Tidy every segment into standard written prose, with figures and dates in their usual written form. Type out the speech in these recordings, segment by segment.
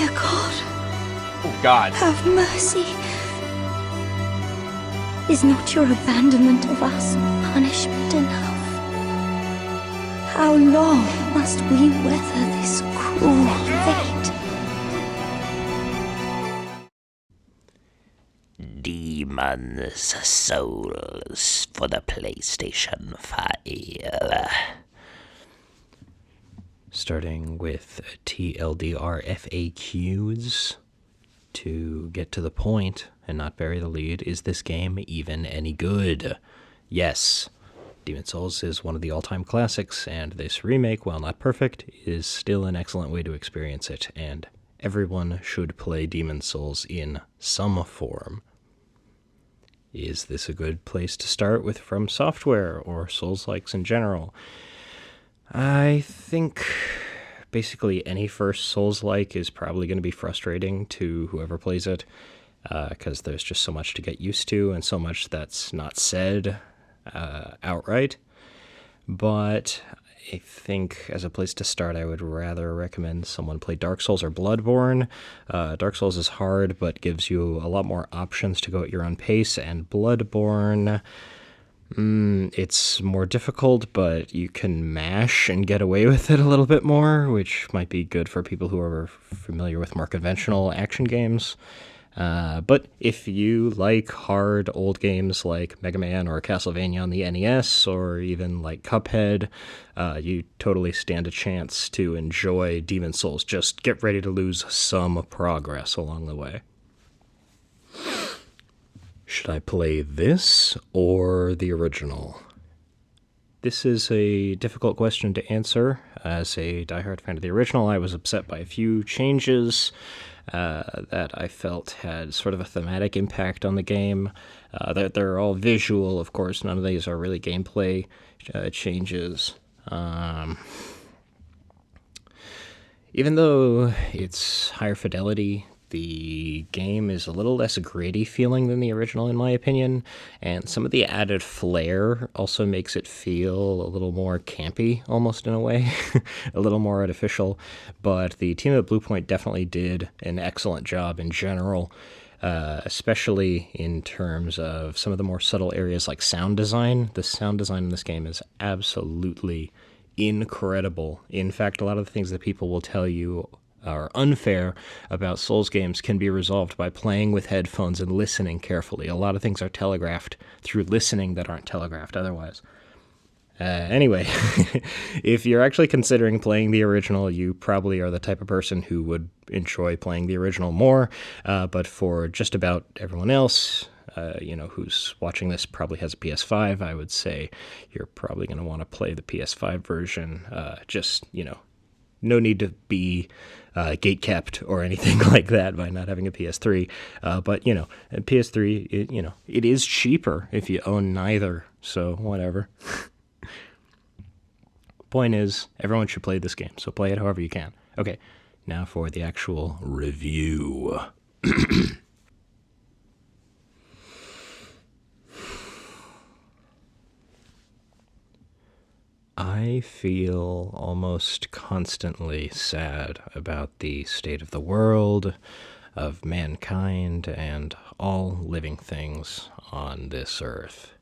Dear God, Oh, God. have mercy. Is not your abandonment of us punishment enough? How long must we weather this cruel fate? Demon's Souls for the PlayStation 5. Starting with TLDR FAQs. To get to the point and not bury the lead, is this game even any good? Yes. Demon's Souls is one of the all-time classics, and this remake, while not perfect, is still an excellent way to experience it, and everyone should play Demon's Souls in some form. Is this a good place to start with From Software, or Souls-likes in general? I think basically any first Souls-like is probably going to be frustrating to whoever plays it, because there's just so much to get used to and so much that's not said outright. But I think as a place to start, I would rather recommend someone play Dark Souls or Bloodborne. Dark Souls is hard, but gives you a lot more options to go at your own pace, and Bloodborne, it's more difficult, but you can mash and get away with it a little bit more, which might be good for people who are familiar with more conventional action games. But if you like hard old games like Mega Man or Castlevania on the NES, or even like Cuphead, you totally stand a chance to enjoy Demon's Souls. Just get ready to lose some progress along the way. Should I play this or the original? This is a difficult question to answer. As a diehard fan of the original, I was upset by a few changes that I felt had sort of a thematic impact on the game. They're all visual, of course. None of these are really gameplay changes. Even though it's higher fidelity, the game is a little less gritty feeling than the original, in my opinion, and some of the added flair also makes it feel a little more campy, almost in a way, a little more artificial, but the team at Bluepoint definitely did an excellent job in general, especially in terms of some of the more subtle areas like sound design. The sound design in this game is absolutely incredible. In fact, a lot of the things that people will tell you are unfair about Souls games can be resolved by playing with headphones and listening carefully. A lot of things are telegraphed through listening that aren't telegraphed otherwise. Anyway, if you're actually considering playing the original, you probably are the type of person who would enjoy playing the original more, but for just about everyone else, who's watching this probably has a PS5, I would say you're probably going to want to play the PS5 version. No need to be gate-kept or anything like that by not having a PS3. But, PS3, it is cheaper if you own neither, so whatever. Point is, everyone should play this game, so play it however you can. Okay, now for the actual review. I feel almost constantly sad about the state of the world, of mankind, and all living things on this earth.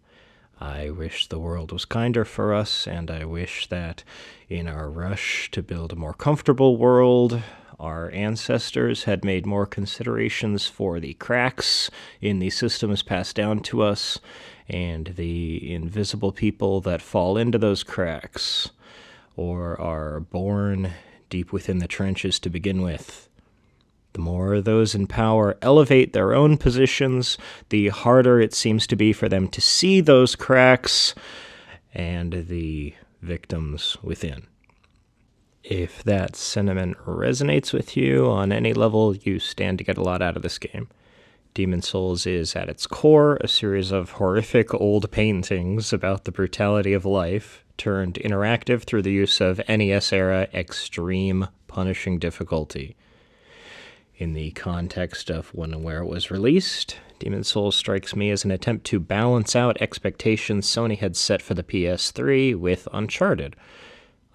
I wish the world was kinder for us, and I wish that in our rush to build a more comfortable world, our ancestors had made more considerations for the cracks in the systems passed down to us, and the invisible people that fall into those cracks, or are born deep within the trenches to begin with. The more those in power elevate their own positions, the harder it seems to be for them to see those cracks and the victims within. If that sentiment resonates with you on any level, you stand to get a lot out of this game. Demon's Souls is, at its core, a series of horrific old paintings about the brutality of life, turned interactive through the use of NES-era extreme punishing difficulty. In the context of when and where it was released, Demon's Souls strikes me as an attempt to balance out expectations Sony had set for the PS3 with Uncharted.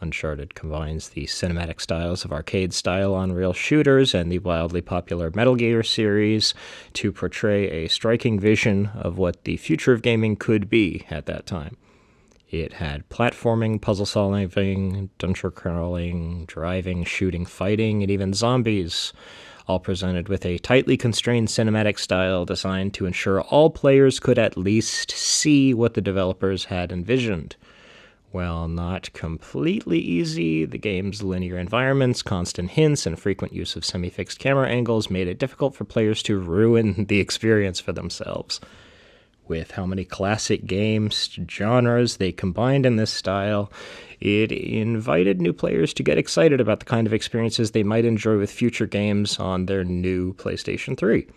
Uncharted combines the cinematic styles of arcade-style on-rail shooters and the wildly popular Metal Gear series to portray a striking vision of what the future of gaming could be at that time. It had platforming, puzzle-solving, dungeon crawling, driving, shooting, fighting, and even zombies, all presented with a tightly constrained cinematic style designed to ensure all players could at least see what the developers had envisioned. While not completely easy, the game's linear environments, constant hints, and frequent use of semi-fixed camera angles made it difficult for players to ruin the experience for themselves. With how many classic games genres they combined in this style, it invited new players to get excited about the kind of experiences they might enjoy with future games on their new PlayStation 3.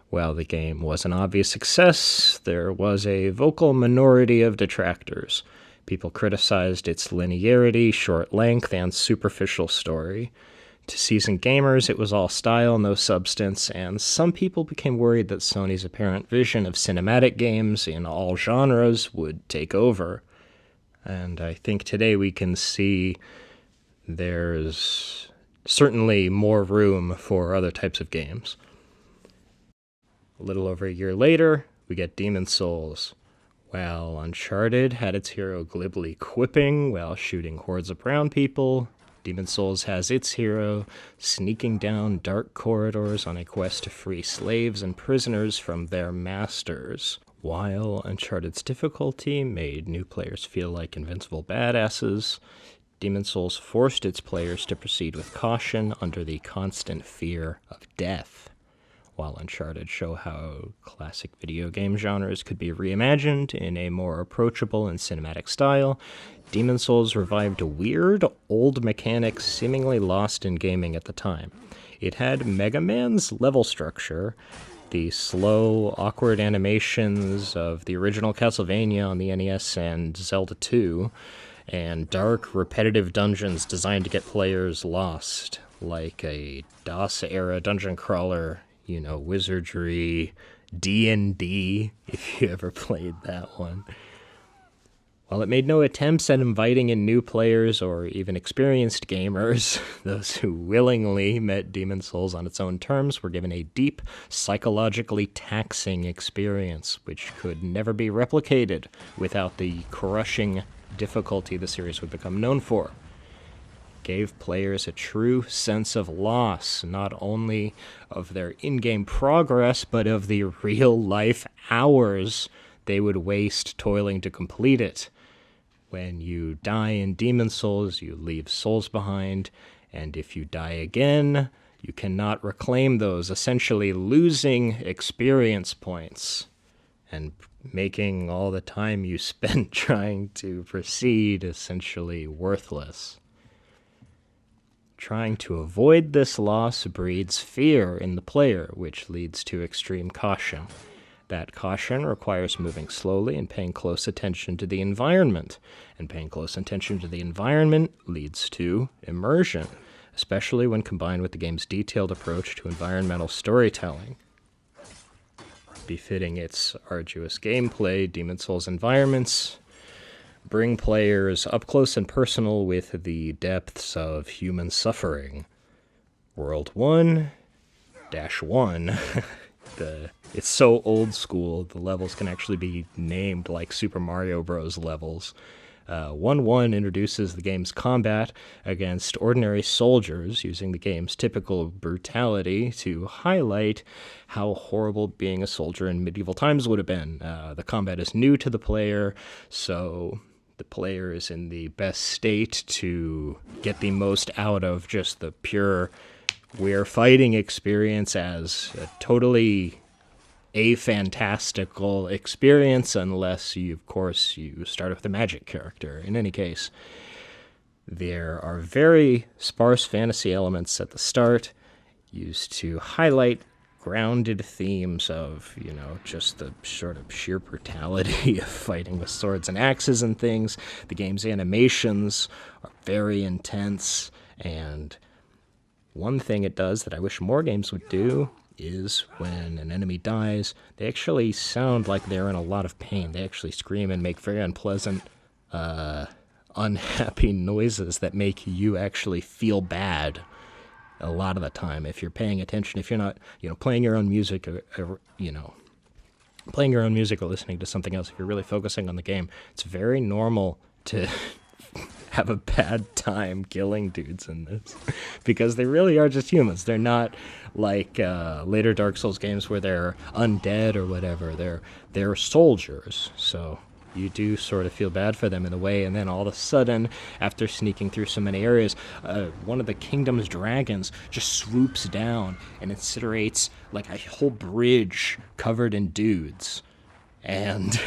While the game was an obvious success, there was a vocal minority of detractors. People criticized its linearity, short length, and superficial story. To seasoned gamers, it was all style, no substance, and some people became worried that Sony's apparent vision of cinematic games in all genres would take over. And I think today we can see there's certainly more room for other types of games. A little over a year later, we get Demon's Souls. While Uncharted had its hero glibly quipping while shooting hordes of brown people, Demon's Souls has its hero sneaking down dark corridors on a quest to free slaves and prisoners from their masters. While Uncharted's difficulty made new players feel like invincible badasses, Demon's Souls forced its players to proceed with caution under the constant fear of death. While Uncharted show how classic video game genres could be reimagined in a more approachable and cinematic style, Demon's Souls revived weird, old mechanics seemingly lost in gaming at the time. It had Mega Man's level structure, the slow, awkward animations of the original Castlevania on the NES and Zelda 2, and dark, repetitive dungeons designed to get players lost, like a DOS-era dungeon crawler, wizardry, D&D, if you ever played that one. While it made no attempts at inviting in new players or even experienced gamers, those who willingly met Demon's Souls on its own terms were given a deep, psychologically taxing experience, which could never be replicated without the crushing difficulty the series would become known for. Gave players a true sense of loss, not only of their in-game progress, but of the real-life hours they would waste toiling to complete it. When you die in Demon's Souls, you leave souls behind, and if you die again, you cannot reclaim those, essentially losing experience points and making all the time you spent trying to proceed essentially worthless. Trying to avoid this loss breeds fear in the player, which leads to extreme caution. That caution requires moving slowly and paying close attention to the environment, and paying close attention to the environment leads to immersion, especially when combined with the game's detailed approach to environmental storytelling. Befitting its arduous gameplay, Demon's Souls environments bring players up close and personal with the depths of human suffering. World 1-1. It's so old school, the levels can actually be named like Super Mario Bros. Levels. 1-1 introduces the game's combat against ordinary soldiers, using the game's typical brutality to highlight how horrible being a soldier in medieval times would have been. The combat is new to the player, so the player is in the best state to get the most out of just the pure we're fighting experience as a totally fantastical experience, unless you start with a magic character. In any case, there are very sparse fantasy elements at the start, used to highlight grounded themes of, just the sort of sheer brutality of fighting with swords and axes and things. The game's animations are very intense, and one thing it does that I wish more games would do is when an enemy dies, they actually sound like they're in a lot of pain. They actually scream and make very unpleasant unhappy noises that make you actually feel bad a lot of the time if you're paying attention. If you're not, playing your own music or playing your own music or listening to something else, if you're really focusing on the game, it's very normal to have a bad time killing dudes in this because they really are just humans. They're not like later Dark Souls games where they're undead or whatever. They're soldiers, so you do sort of feel bad for them in a way. And then all of a sudden, after sneaking through so many areas, one of the kingdom's dragons just swoops down and incinerates like a whole bridge covered in dudes. And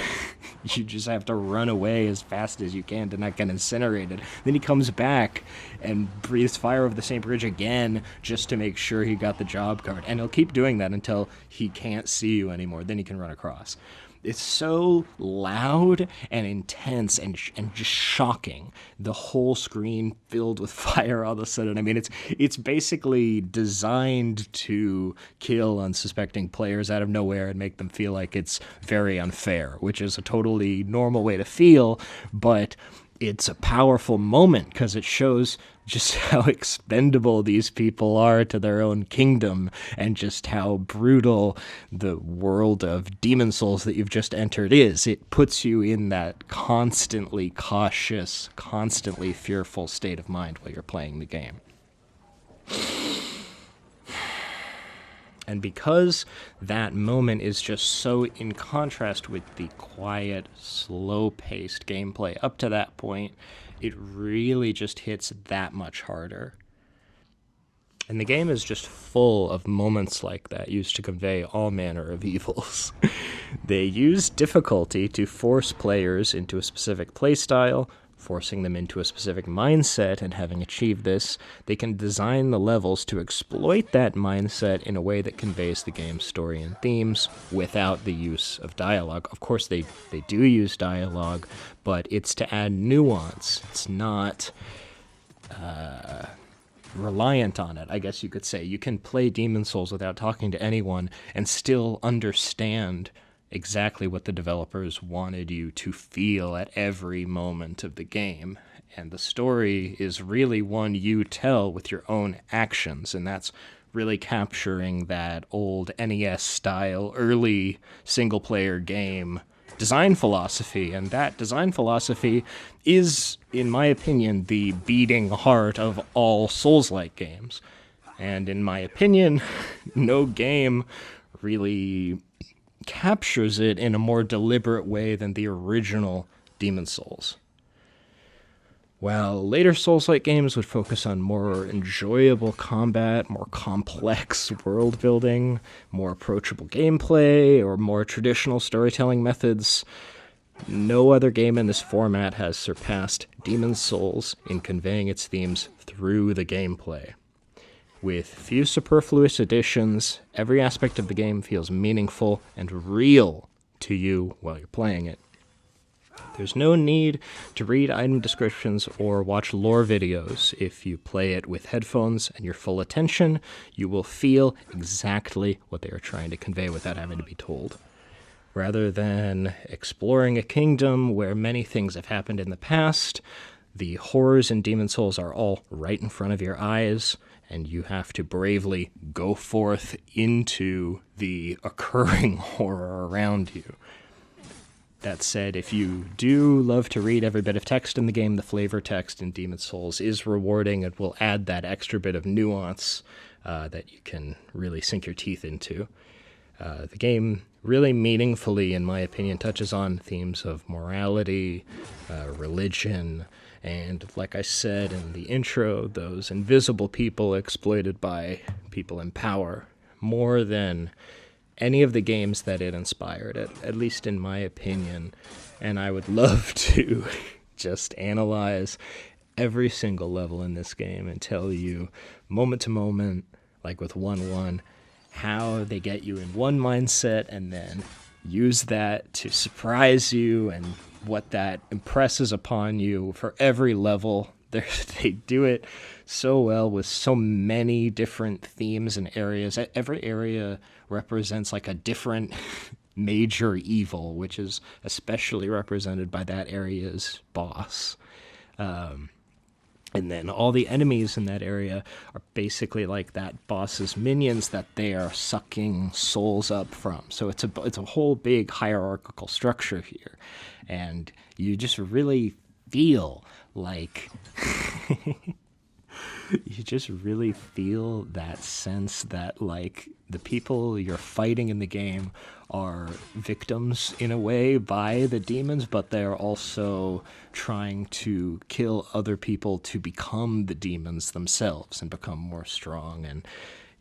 you just have to run away as fast as you can to not get incinerated. Then he comes back and breathes fire over the same bridge again just to make sure he got the job covered. And he'll keep doing that until he can't see you anymore. Then he can run across. It's so loud and intense and just shocking. The whole screen filled with fire all of a sudden. I mean, it's basically designed to kill unsuspecting players out of nowhere and make them feel like it's very unfair, which is a totally normal way to feel, but it's a powerful moment because it shows just how expendable these people are to their own kingdom and just how brutal the world of Demon Souls that you've just entered is. It puts you in that constantly cautious, constantly fearful state of mind while you're playing the game. And because that moment is just so in contrast with the quiet, slow-paced gameplay up to that point, it really just hits that much harder. And the game is just full of moments like that used to convey all manner of evils. They use difficulty to force players into a specific playstyle, forcing them into a specific mindset, and having achieved this, they can design the levels to exploit that mindset in a way that conveys the game's story and themes without the use of dialogue. Of course, they do use dialogue, but it's to add nuance. It's not reliant on it, I guess you could say. You can play Demon Souls without talking to anyone and still understand exactly what the developers wanted you to feel at every moment of the game. And the story is really one you tell with your own actions, and that's really capturing that old NES-style, early single-player game design philosophy. And that design philosophy is, in my opinion, the beating heart of all Souls-like games. And in my opinion, no game really captures it in a more deliberate way than the original Demon Souls. While later Souls-like games would focus on more enjoyable combat, more complex world building, more approachable gameplay, or more traditional storytelling methods, no other game in this format has surpassed Demon Souls in conveying its themes through the gameplay. With few superfluous additions, every aspect of the game feels meaningful and real to you while you're playing it. There's no need to read item descriptions or watch lore videos. If you play it with headphones and your full attention, you will feel exactly what they are trying to convey without having to be told. Rather than exploring a kingdom where many things have happened in the past, the horrors in Demon Souls are all right in front of your eyes, and you have to bravely go forth into the occurring horror around you. That said, if you do love to read every bit of text in the game, the flavor text in Demon Souls is rewarding and will add that extra bit of nuance that you can really sink your teeth into. The game really meaningfully, in my opinion, touches on themes of morality, religion, and, like I said in the intro, those invisible people exploited by people in power, more than any of the games that it inspired, at least in my opinion. And I would love to just analyze every single level in this game and tell you, moment to moment, like with 1-1, how they get you in one mindset and then use that to surprise you and what that impresses upon you for every level. They do it so well with so many different themes and areas. Every area represents like a different major evil, which is especially represented by that area's boss. And then all the enemies in that area are basically like that boss's minions that they are sucking souls up from. So it's a whole big hierarchical structure here, and you just really feel like you just really feel that sense that like the people you're fighting in the game are victims in a way by the demons, but they're also trying to kill other people to become the demons themselves and become more strong, and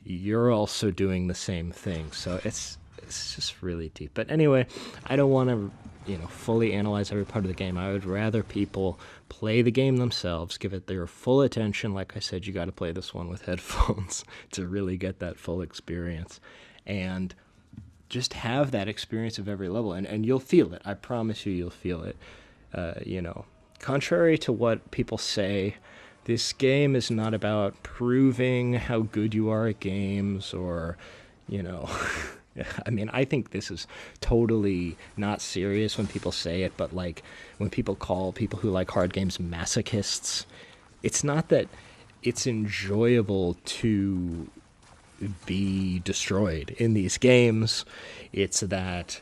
you're also doing the same thing. So it's just really deep. But anyway, I don't want to fully analyze every part of the game. I would rather people play the game themselves, give it their full attention. Like I said, you got to play this one with headphones to really get that full experience, and just have that experience of every level, and you'll feel it. I promise you'll feel it. Contrary to what people say, this game is not about proving how good you are at games, or I mean, I think this is totally not serious when people say it, but like when people call people who like hard games masochists, it's not that it's enjoyable to be destroyed in these games. It's that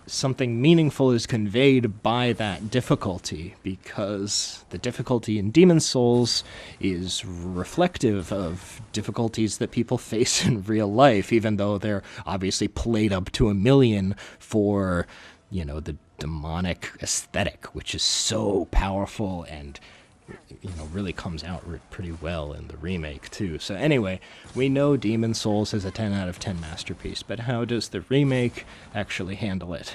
something meaningful is conveyed by that difficulty, because the difficulty in Demon Souls is reflective of difficulties that people face in real life, even though they're obviously played up to 1,000,000 for, the demonic aesthetic, which is so powerful and really comes out pretty well in the remake too. So anyway, we know Demon Souls is a 10 out of 10 masterpiece, but how does the remake actually handle it?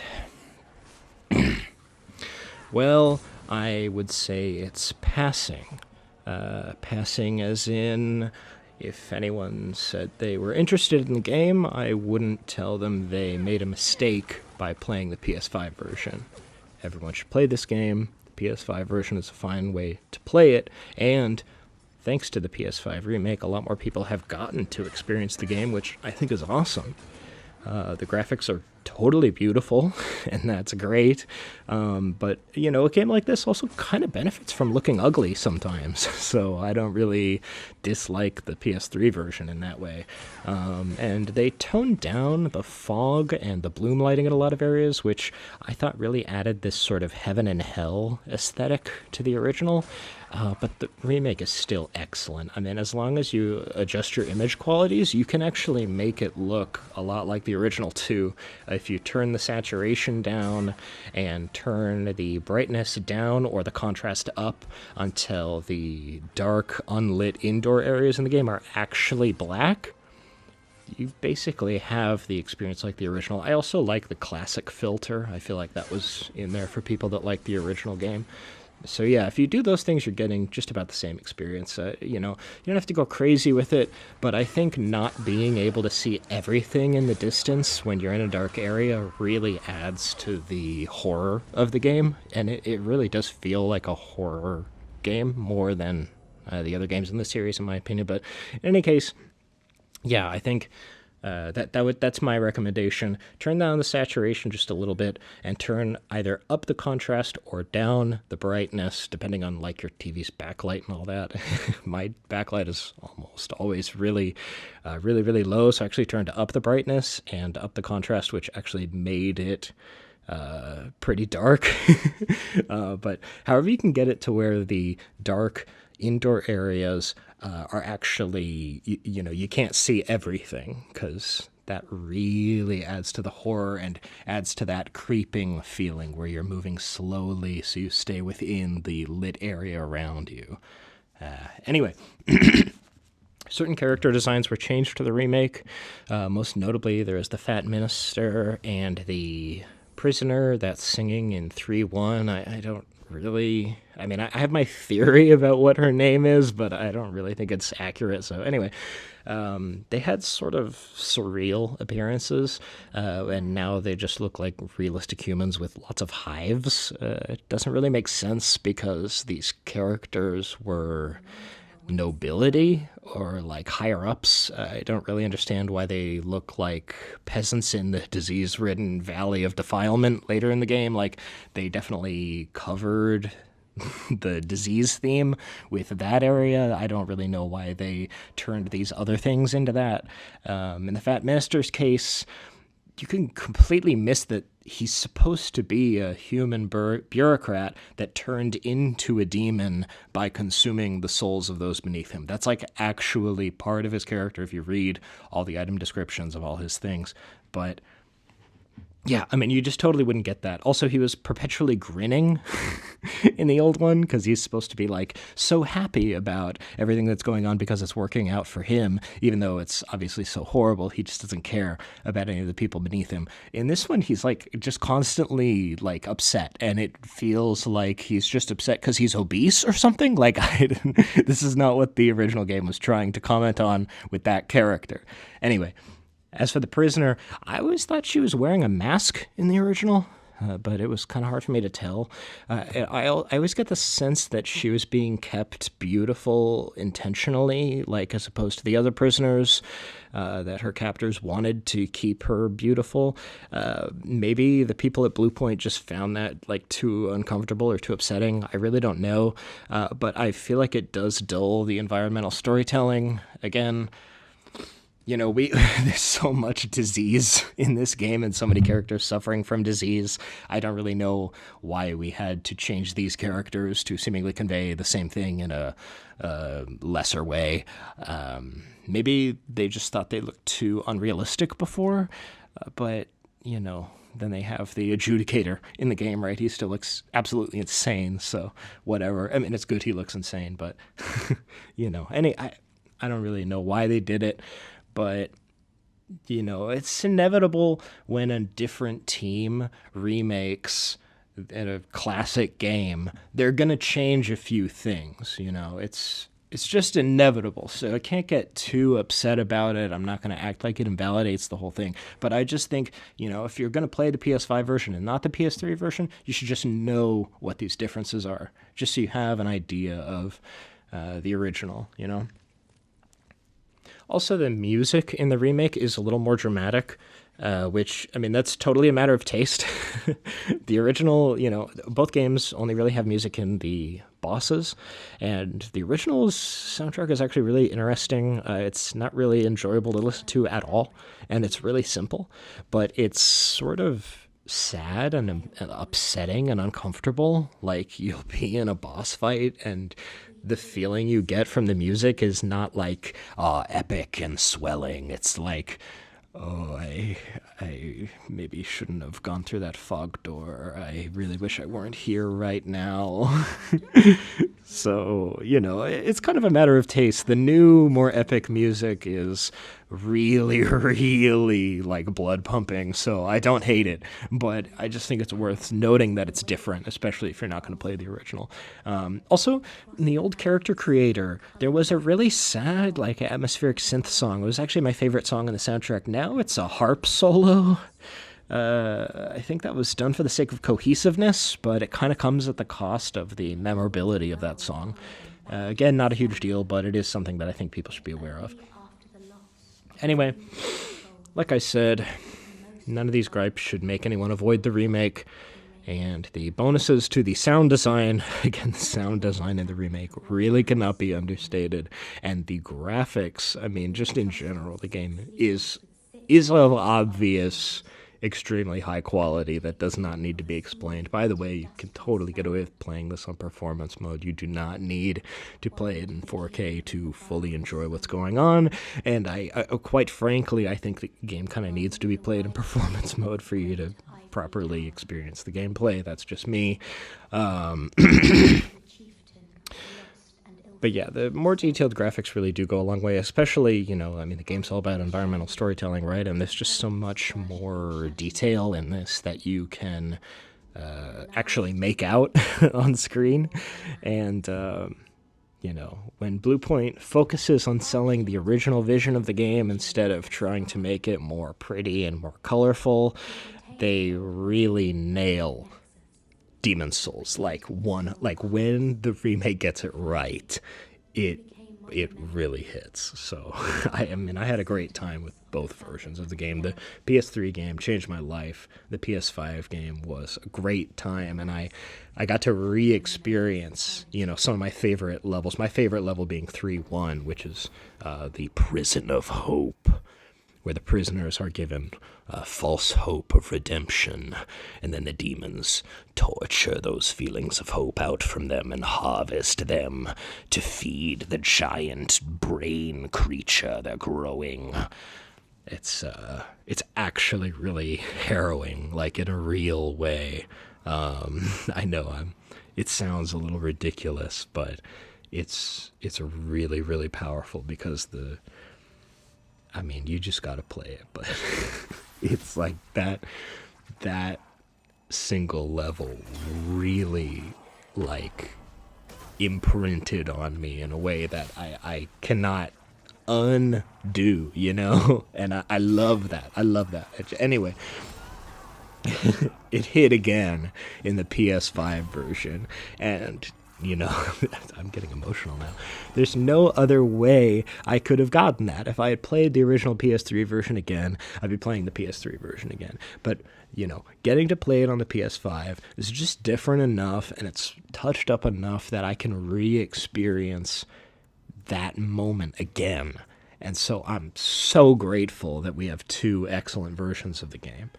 Well, I would say it's passing. Passing as in, if anyone said they were interested in the game, I wouldn't tell them they made a mistake by playing the PS5 version. Everyone should play this game. PS5 version is a fine way to play it, and thanks to the PS5 remake, a lot more people have gotten to experience the game, which I think is awesome. The graphics are totally beautiful, and that's great. But, a game like this also kind of benefits from looking ugly sometimes, so I don't really dislike the PS3 version in that way. And they toned down the fog and the bloom lighting in a lot of areas, which I thought really added this sort of heaven and hell aesthetic to the original. But the remake is still excellent. I mean, as long as you adjust your image qualities, you can actually make it look a lot like the original too. If you turn the saturation down and turn the brightness down or the contrast up until the dark, unlit indoor areas in the game are actually black, you basically have the experience like the original. I also like the classic filter. I feel like that was in there for people that like the original game. So yeah, if you do those things, you're getting just about the same experience. You don't have to go crazy with it, but I think not being able to see everything in the distance when you're in a dark area really adds to the horror of the game, and it really does feel like a horror game more than the other games in the series, in my opinion. But in any case, yeah, I think that's my recommendation. Turn down the saturation just a little bit, and turn either up the contrast or down the brightness, depending on like your TV's backlight and all that. My backlight is almost always really low, so I actually turned up the brightness and up the contrast, which actually made it pretty dark. But however you can get it to where the dark indoor areas are actually, you can't see everything, because that really adds to the horror and adds to that creeping feeling where you're moving slowly so you stay within the lit area around you. Anyway, certain character designs were changed for the remake. Most notably, there is the Fat Minister and the prisoner that's singing in 3-1. I don't really, I mean, I have my theory about what her name is, but I don't really think it's accurate. So anyway, they had sort of surreal appearances, and now they just look like realistic humans with lots of hives. It doesn't really make sense, because these characters were nobility or like higher ups. I don't really understand why they look like peasants in the disease-ridden Valley of Defilement later in the game. Like, they definitely covered the disease theme with that area. I don't really know why they turned these other things into that. In the Fat Minister's case, you can completely miss that he's supposed to be a human bureaucrat that turned into a demon by consuming the souls of those beneath him. That's like actually part of his character if you read all the item descriptions of all his things. But yeah, I mean, you just totally wouldn't get that. Also, he was perpetually grinning in the old one because he's supposed to be, like, so happy about everything that's going on because it's working out for him, even though it's obviously so horrible. He just doesn't care about any of the people beneath him. In this one, he's, like, just constantly, like, upset, and it feels like he's just upset because he's obese or something. Like, this is not what the original game was trying to comment on with that character. Anyway, as for the prisoner, I always thought she was wearing a mask in the original, but it was kind of hard for me to tell. I always get the sense that she was being kept beautiful intentionally, like as opposed to the other prisoners, that her captors wanted to keep her beautiful. Maybe the people at Bluepoint just found that like too uncomfortable or too upsetting. I really don't know, but I feel like it does dull the environmental storytelling. Again, you know, there's so much disease in this game and so many characters suffering from disease. I don't really know why we had to change these characters to seemingly convey the same thing in a lesser way. Maybe they just thought they looked too unrealistic before, but, you know, then they have the adjudicator in the game, right? He still looks absolutely insane, so whatever. I mean, it's good he looks insane, but, you know, I don't really know why they did it. But, you know, it's inevitable when a different team remakes a classic game. They're going to change a few things, you know. It's just inevitable, so I can't get too upset about it. I'm not going to act like it invalidates the whole thing. But I just think, you know, if you're going to play the PS5 version and not the PS3 version, you should just know what these differences are, just so you have an idea of the original, you know. Also, the music in the remake is a little more dramatic, which, I mean, that's totally a matter of taste. The original, you know, both games only really have music in the bosses, and the original's soundtrack is actually really interesting. It's not really enjoyable to listen to at all, and it's really simple, but it's sort of sad and upsetting and uncomfortable. Like, you'll be in a boss fight and the feeling you get from the music is not like epic and swelling. It's like, oh, I maybe shouldn't have gone through that fog door. I really wish I weren't here right now. So, you know, it's kind of a matter of taste. The new, more epic music is really, really, like, blood pumping, so I don't hate it, but I just think it's worth noting that it's different, especially if you're not going to play the original. Also, in the old character creator, there was a really sad, like, atmospheric synth song. It was actually my favorite song in the soundtrack. Now it's a harp solo. I think that was done for the sake of cohesiveness, but it kind of comes at the cost of the memorability of that song. Again, not a huge deal, but it is something that I think people should be aware of. Anyway, like I said, none of these gripes should make anyone avoid the remake, and the bonuses to the sound design, again, the sound design in the remake really cannot be understated, and the graphics, I mean, just in general, the game is of obvious, extremely high quality that does not need to be explained. By the way, you can totally get away with playing this on performance mode. You do not need to play it in 4K to fully enjoy what's going on, and I quite frankly, I think the game kind of needs to be played in performance mode for you to properly experience the gameplay. That's just me. But yeah, the more detailed graphics really do go a long way, especially, you know, I mean, the game's all about environmental storytelling, right? And there's just so much more detail in this that you can actually make out on screen. And, you know, when Bluepoint focuses on selling the original vision of the game instead of trying to make it more pretty and more colorful, they really nail Demon's Souls. Like when the remake gets it right, it it really hits. So, I mean, I had a great time with both versions of the game. The PS3 game changed my life. The PS5 game was a great time, and I got to re-experience, some of my favorite levels. My favorite level being 3-1, which is the Prison of Hope, where the prisoners are given false hope of redemption, and then the demons torture those feelings of hope out from them and harvest them to feed the giant brain creature they're growing. It's actually really harrowing, like in a real way. I know it sounds a little ridiculous, but it's really, really powerful because you just gotta play it, but it's like that single level really, like, imprinted on me in a way that I cannot undo, and I love that. Anyway, it hit again in the PS5 version, and I'm getting emotional now. There's no other way I could have gotten that. If I had played the original PS3 version again, I'd be playing the PS3 version again. But, getting to play it on the PS5 is just different enough, and it's touched up enough that I can re-experience that moment again. And so I'm so grateful that we have two excellent versions of the game.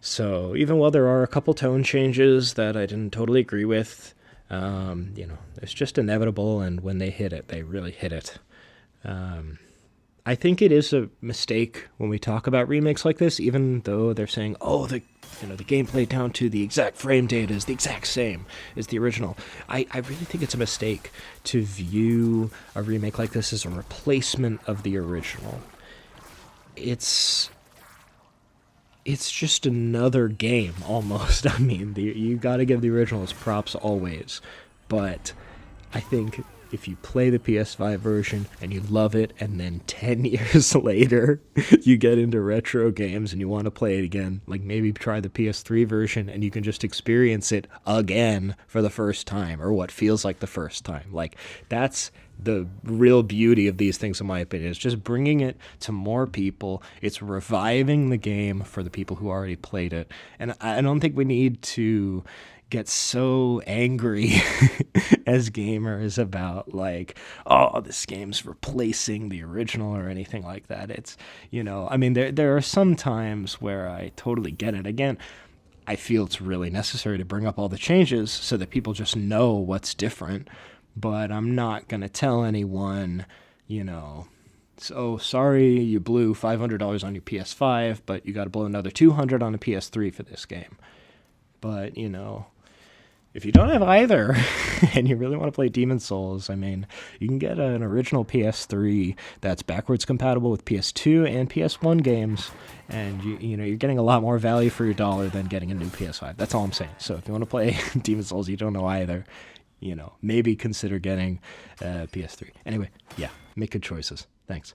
So even while there are a couple tone changes that I didn't totally agree with, it's just inevitable, and when they hit it, they really hit it. I think it is a mistake when we talk about remakes like this, even though they're saying, the gameplay down to the exact frame data is the exact same as the original. I really think it's a mistake to view a remake like this as a replacement of the original. It's just another game, almost. You gotta give the original its props always. But I think if you play the PS5 version and you love it, and then 10 years later you get into retro games and you want to play it again, like maybe try the PS3 version and you can just experience it again for the first time, or what feels like the first time. Like, that's the real beauty of these things, in my opinion. It's just bringing it to more people. It's reviving the game for the people who already played it. And I don't think we need to get so angry as gamers about, like, this game's replacing the original or anything like that. It's, there are some times where I totally get it. Again, I feel it's really necessary to bring up all the changes so that people just know what's different. But I'm not going to tell anyone, so sorry you blew $500 on your PS5, but you got to blow another $200 on a PS3 for this game. But, if you don't have either and you really want to play Demon's Souls, you can get an original PS3 that's backwards compatible with PS2 and PS1 games, and you're getting a lot more value for your dollar than getting a new PS5. That's all I'm saying. So if you want to play Demon's Souls, you don't know either, maybe consider getting PS3. Anyway, yeah, make good choices. Thanks.